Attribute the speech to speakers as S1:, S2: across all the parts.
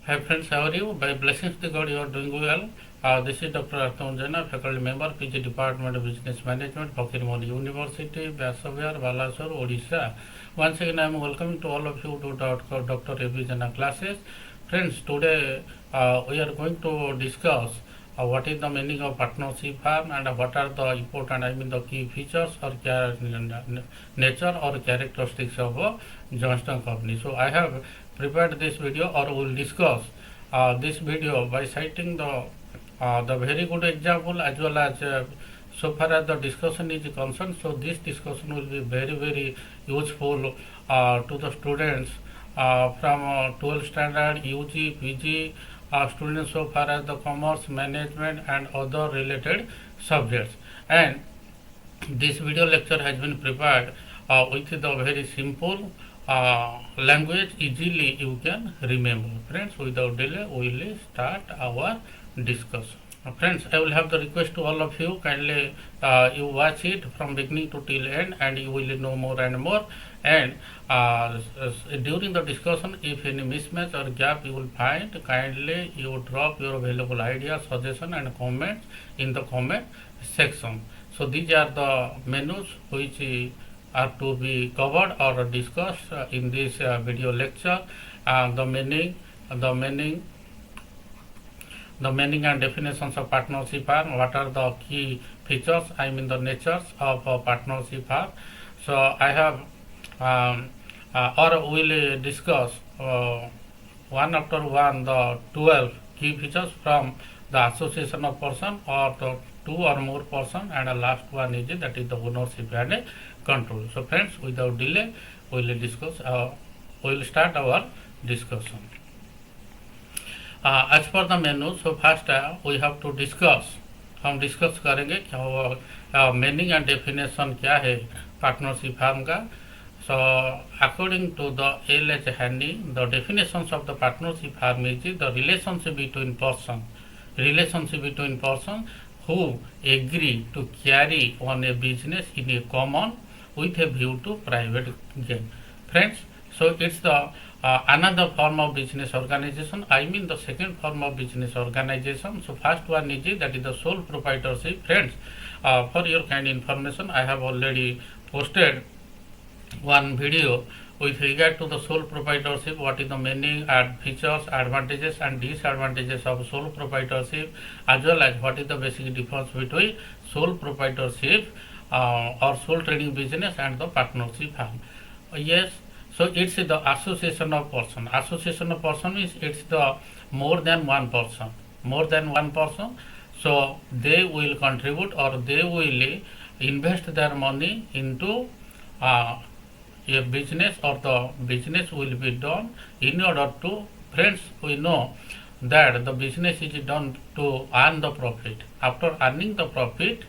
S1: Hi friends, how are you? By blessings to God, you are doing well. This is Dr. A B JENA, faculty member, PG Department of Business Management, Fakirmoni University, Basavyar, Balasore, Odisha. Once again, I am welcoming to all of you to Dr. A B JENA classes. Friends, today we are going to discuss what is the meaning of partnership firm and what are the important, the key features or nature or characteristics of a Johnston company. So I have prepared this video, or will discuss this video by citing the very good example as well as so far as the discussion is concerned. So this discussion will be very useful to the students from 12th standard, UG, PG students so far as the commerce, management and other related subjects. And this video lecture has been prepared with the very simple language, easily you can remember. Friends, without delay we will start our discussion. Friends, I will have the request to all of you, kindly you watch it from beginning to till end and you will know more and more. And during the discussion, if any mismatch or gap you will find, kindly you drop your valuable ideas, suggestion and comments in the comment section. So these are the menus which are to be covered or discussed in this video lecture. The meaning and definitions of partnership firm, what are the key features, the natures of a partnership firm. So I have or will discuss one after one the 12 key features from the association of person or the two or more person, and the last one is that is the ownership and control. So friends, without delay we will discuss we will start our discussion. As per the menu, so first we have to discuss, हम discuss करेंगे meaning and definition क्या है partnership farm का. So according to the L.H. Handy, the definitions of the partnership firm is the relationship between person who agree to carry on a business in a common with a view to private gain. Friends, so it's the another form of business organization, the second form of business organization. So first one is that is the sole proprietorship. Friends, for your kind information, I have already posted one video with regard to the sole proprietorship, what is the meaning and features, advantages and disadvantages of sole proprietorship, as well as what is the basic difference between sole proprietorship or sole trading business and the partnership firm. Yes, so it's the association of person. Association of person means it's the more than one person. So they will contribute or they will invest their money into a business, or the business will be done in order to, friends, we know that the business is done to earn the profit. After earning the profit,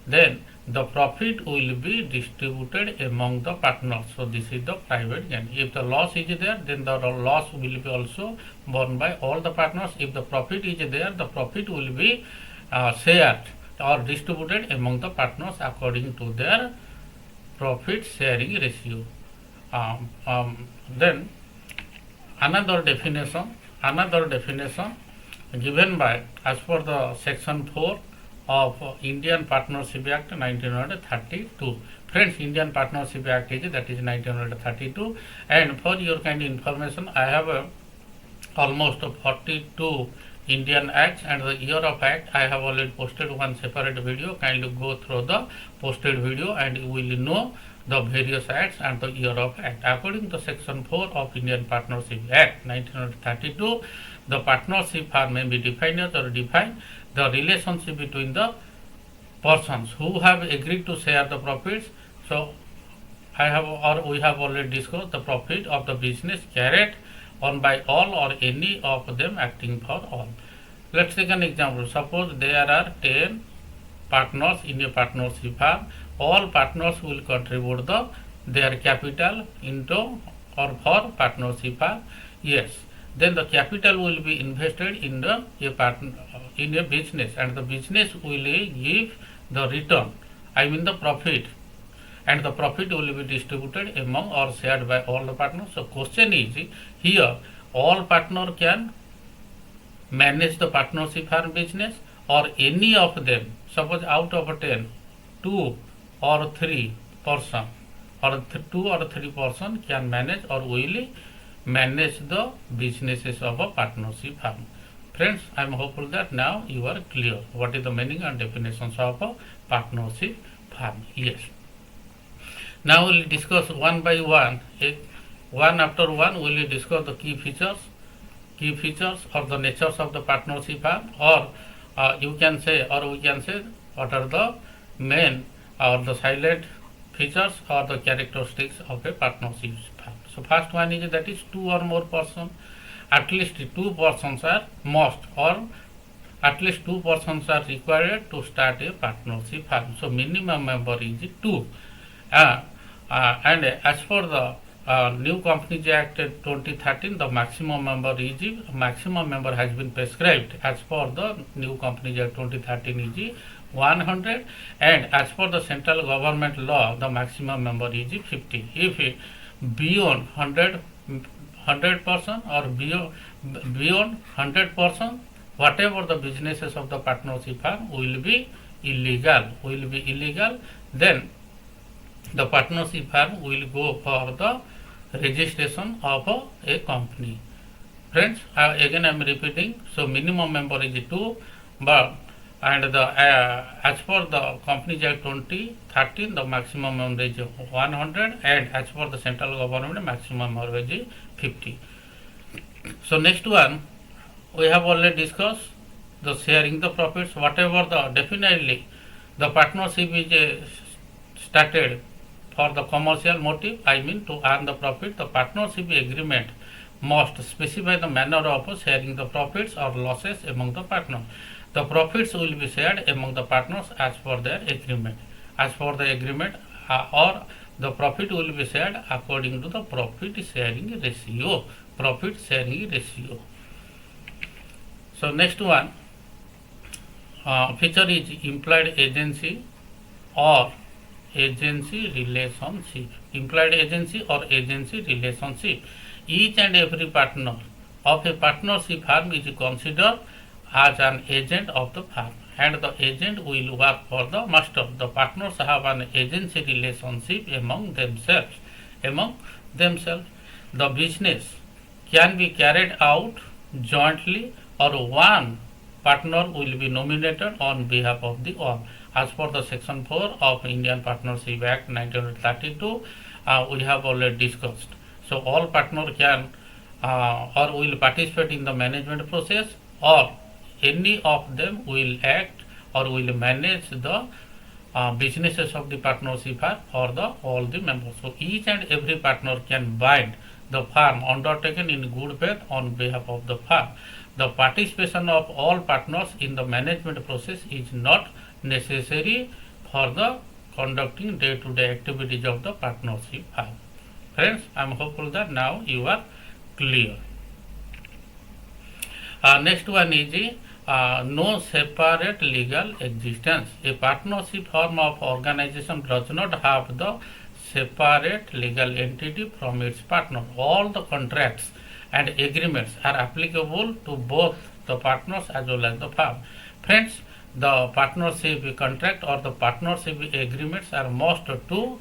S1: then the profit will be distributed among the partners. So this is the private gain. If the loss is there, then the loss will be also borne by all the partners. If the profit is there, the profit will be shared or distributed among the partners according to their profit sharing ratio. Then another definition given by as per the section 4 of Indian Partnership Act 1932. Friends, Indian Partnership Act is 1932, and for your kind information, I have almost 42 Indian Acts and the year of Act. I have already posted one separate video. Kindly go through the posted video and you will know the various acts and the year of Act. According to section 4 of Indian Partnership Act 1932, the partnership firm may be defined as the relationship between the persons who have agreed to share the profits. So we have already discussed the profit of the business carried on by all or any of them acting for all. Let's take an example. Suppose there are 10 partners in a partnership firm. All partners will contribute their capital into or for partnership firm. Yes, then the capital will be invested in a business, and the business will give the return, the profit, and the profit will be distributed among or shared by all the partners. So question is here, all partner can manage the partnership firm business, or any of them, suppose out of 10, 2 or 3 person or 2 or 3 person can manage or will manage the businesses of a partnership firm. Friends, I am hopeful that now you are clear what is the meaning and definitions of a partnership firm. Yes. Now we will discuss one by one. One after one we will discuss the key features or the natures of the partnership firm, or we can say what are the main or the silent features or the characteristics of a partnership firm. So first one is that is 2 or more person. At least 2 persons are must, or at least 2 persons are required to start a partnership firm. So minimum member is 2. And as for the New Companies Act 2013, the maximum member has been prescribed as per the New Companies Act 2013 is 100, and as per the central government law, the maximum member is 50. If beyond 100% or beyond 100%, whatever the businesses of the partnership firm will be illegal, then the partnership firm will go for the registration of a company. Friends, again I am repeating. So minimum member is 2, but and the as per the Companies Act 2013, the maximum member is 100, and as per the central government, maximum member is 50. So next one, we have already discussed the sharing the profits. Whatever the definitely the partnership is started for the commercial motive, I mean to earn the profit. The partnership agreement must specify the manner of sharing the profits or losses among the partners. The profits will be shared among the partners as per their agreement. As per the agreement, or the profit will be shared according to the profit sharing ratio. So next one, feature is implied agency or agency relationship. Implied agency or agency relationship. Each and every partner of a partnership firm is considered as an agent of the firm, and the agent will work for the master. The partners have an agency relationship among themselves. The business can be carried out jointly, or one partner will be nominated on behalf of the all. As per the Section 4 of Indian Partnership Act 1932, we have already discussed. So all partners can or will participate in the management process, or any of them will act or will manage the businesses of the partnership firm or all the members. So each and every partner can bind the firm undertaken in good faith on behalf of the firm. The participation of all partners in the management process is not necessary for the conducting day-to-day activities of the partnership firm. Friends, I am hopeful that now you are clear. Next one is no separate legal existence. A partnership form of organization does not have the separate legal entity from its partner. All the contracts and agreements are applicable to both the partners as well as the firm. Friends, the partnership contract or the partnership agreements are must to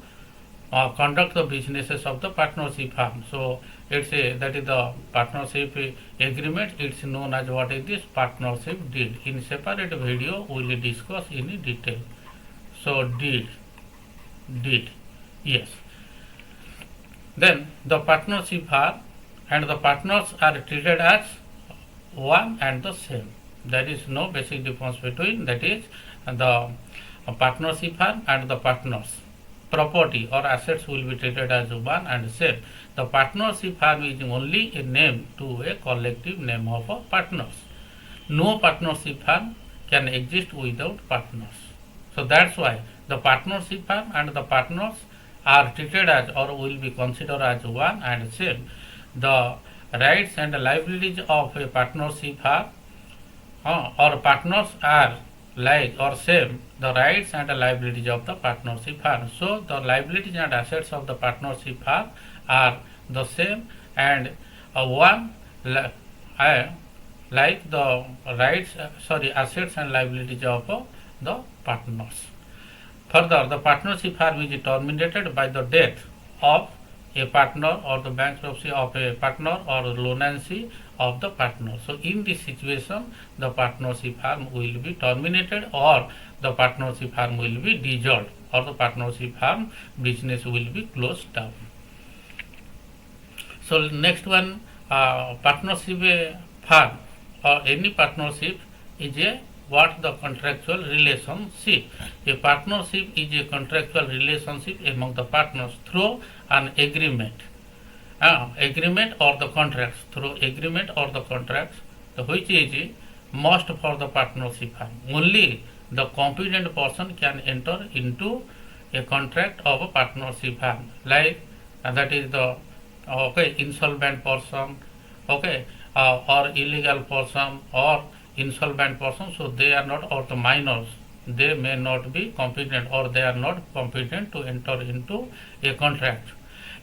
S1: conduct the businesses of the partnership firm. So it's that is the partnership agreement. It's known as what is this partnership deed. In separate video we will discuss in detail. So deed, yes. Then the partnership firm and the partners are treated as one and the same. There is no basic difference between, that is, the partnership firm and the partners. Property or assets will be treated as one and same. The partnership firm is only a name to a collective name of partners. No partnership firm can exist without partners. So that's why the partnership firm and the partners are treated as or will be considered as one and same. The rights and liabilities of a partnership firm or partners are like or same the rights and liabilities of the partnership firm. So the liabilities and assets of the partnership firm are the same, and one like the assets and liabilities of the partners. Further, the partnership firm is terminated by the death of a partner or the bankruptcy of a partner or lunacy of the partner. So, in this situation, the partnership firm will be terminated or the partnership firm will be dissolved or the partnership firm business will be closed down. So, next one, partnership firm or any partnership is a what the contractual relationship. A partnership is a contractual relationship among the partners through an agreement. Agreement or the contracts, through agreement or the contracts, which is must for the partnership firm. Only the competent person can enter into a contract of a partnership firm, like that is the insolvent person, or illegal person or insolvent person. So they are not, or the minors, they may not be competent or they are not competent to enter into a contract.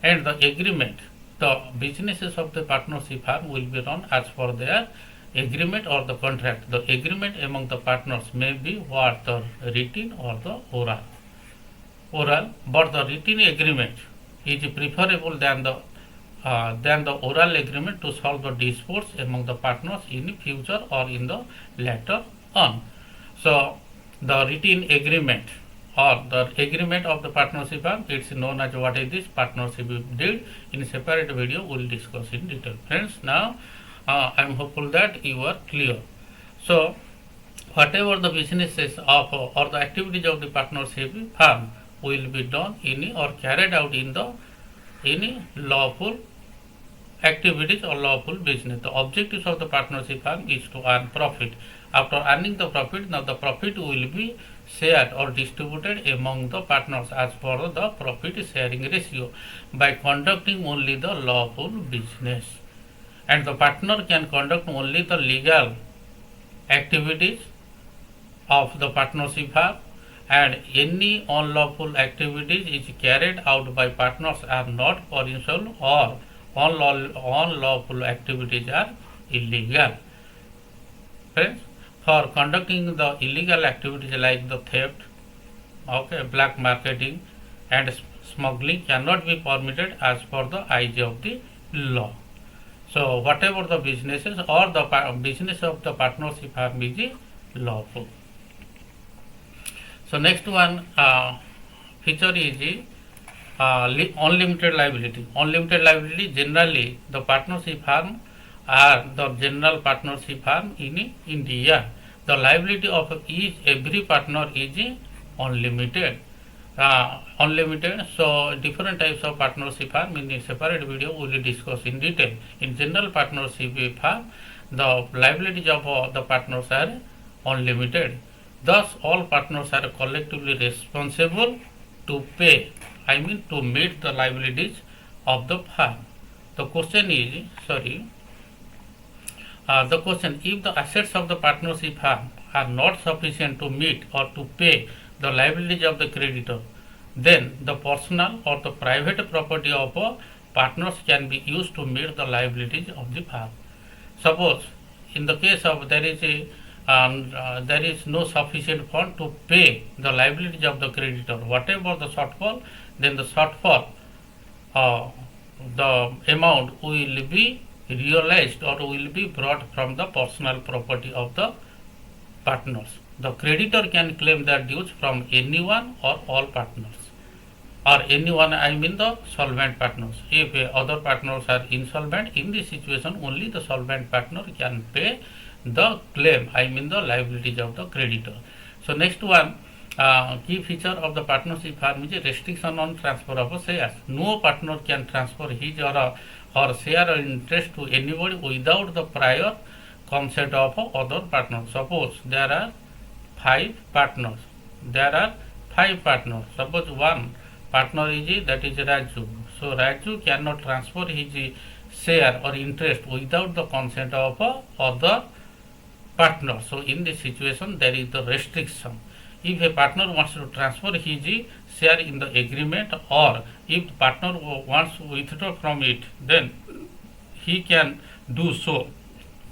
S1: And the agreement, the businesses of the partnership firm will be run as per their agreement or the contract. The agreement among the partners may be what, the written or the oral, but the written agreement is preferable than the oral agreement to solve the disputes among the partners in future or in the later on. So the written agreement or the agreement of the partnership firm, it's known as what is this partnership deed. In separate video we will discuss in detail. Friends, now I am hopeful that you are clear. So whatever the businesses of or the activities of the partnership firm will be done in or carried out in the any lawful activities or lawful business. The objectives of the partnership firm is to earn profit. After earning the profit, now the profit will be shared or distributed among the partners as per the profit sharing ratio by conducting only the lawful business. And the partner can conduct only the legal activities of the partnership firm, and any unlawful activities is carried out by partners are not permissible or unlawful activities are illegal. Friends, for conducting the illegal activities like the theft, black marketing and smuggling cannot be permitted as per the eyes of the law. So whatever the businesses or the business of the partnership firm is lawful. So next one feature is unlimited liability. Unlimited liability, generally the partnership firm are the general partnership firm in India. The liability of every partner is unlimited. So different types of partnership firm in a separate video we will discuss in detail. In general partnership firm, the liabilities of the partners are unlimited. Thus, all partners are collectively responsible to pay, to meet the liabilities of the firm. The question is, if the assets of the partnership firm are not sufficient to meet or to pay the liabilities of the creditor, then the personal or the private property of partners can be used to meet the liabilities of the firm. Suppose, in the case of there is no sufficient fund to pay the liabilities of the creditor, whatever the shortfall, then the shortfall, the amount will be realized or will be brought from the personal property of the partners. The creditor can claim their dues from anyone or all partners, or anyone, the solvent partners. If other partners are insolvent, in this situation only the solvent partner can pay the claim, the liabilities of the creditor. So next one, key feature of the partnership firm is a restriction on transfer of shares. No partner can transfer his or share or interest to anybody without the prior consent of other partners. Suppose there are 5 partners. Suppose one partner is that is Raju. So Raju cannot transfer his share or interest without the consent of other partner. So in this situation there is the restriction. If a partner wants to transfer his share in the agreement, or if the partner wants to withdraw from it, then he can do so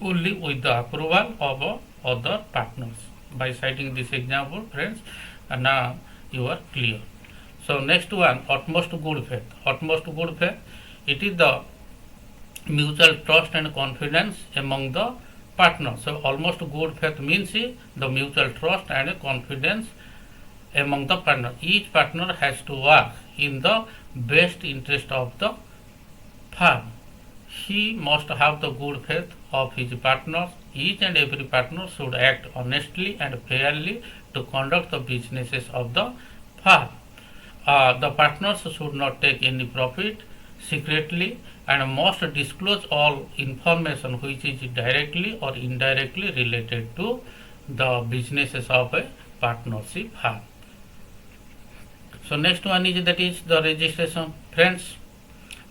S1: only with the approval of other partners. By citing this example, friends, now you are clear. So next one, utmost good faith. Utmost good faith, it is the mutual trust and confidence among the partners. So almost good faith means the mutual trust and confidence among the partners. Each partner has to work in the best interest of the firm. He must have the good faith of his partners. Each and every partner should act honestly and fairly to conduct the businesses of the firm. The partners should not take any profit secretly and must disclose all information which is directly or indirectly related to the businesses of a partnership firm. So next one is that is the registration. Friends,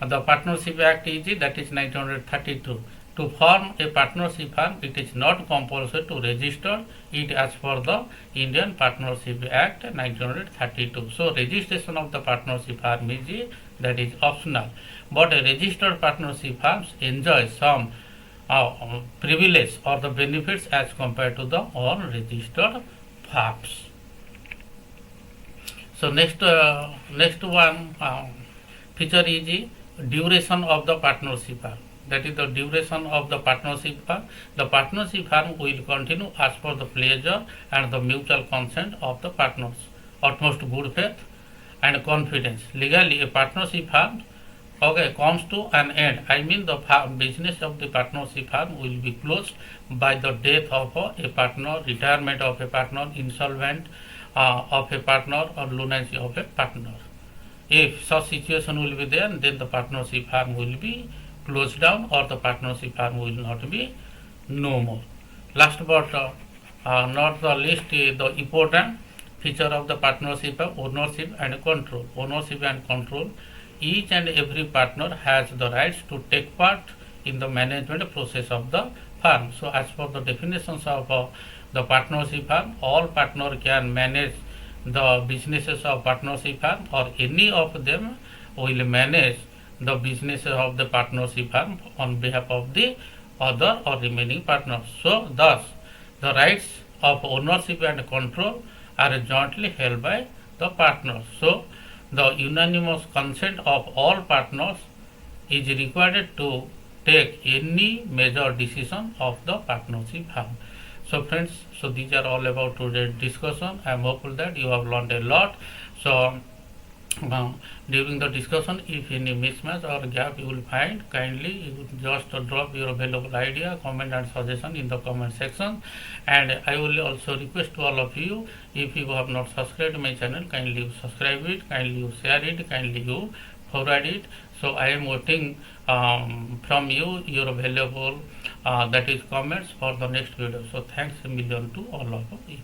S1: the Partnership Act is that is 1932. To form a partnership firm, it is not compulsory to register it as per the Indian Partnership Act 1932. So registration of the partnership firm is that is optional. But a registered partnership firms enjoy some privilege or the benefits as compared to the unregistered firms. So next one feature is duration of the partnership firm. That is the duration of the partnership firm. The partnership firm will continue as per the pleasure and the mutual consent of the partners. Utmost good faith and confidence. Legally, a partnership firm comes to an end. I mean the business of the partnership firm will be closed by the death of a partner, retirement of a partner, insolvent of a partner or lunacy of a partner. If such situation will be there, then the partnership firm will be closed down or the partnership firm will not be no more. Last but not the least, the important feature of the partnership of ownership and control. Ownership and control. Each and every partner has the rights to take part in the management process of the firm. So as per the definitions of the partnership firm, all partners can manage the businesses of partnership firm or any of them will manage the businesses of the partnership firm on behalf of the other or remaining partners. So thus the rights of ownership and control are jointly held by the partners. So the unanimous consent of all partners is required to take any major decision of the partnership firm. So friends, so these are all about today's discussion. I am hopeful that you have learned a lot. So during the discussion, if any mismatch or gap you will find, kindly you just drop your valuable idea, comment and suggestion in the comment section. And I will also request to all of you, if you have not subscribed my channel, kindly you subscribe it, kindly you share it, kindly you forward it. So I am waiting from you your valuable that is comments for the next video. So thanks a million to all of you.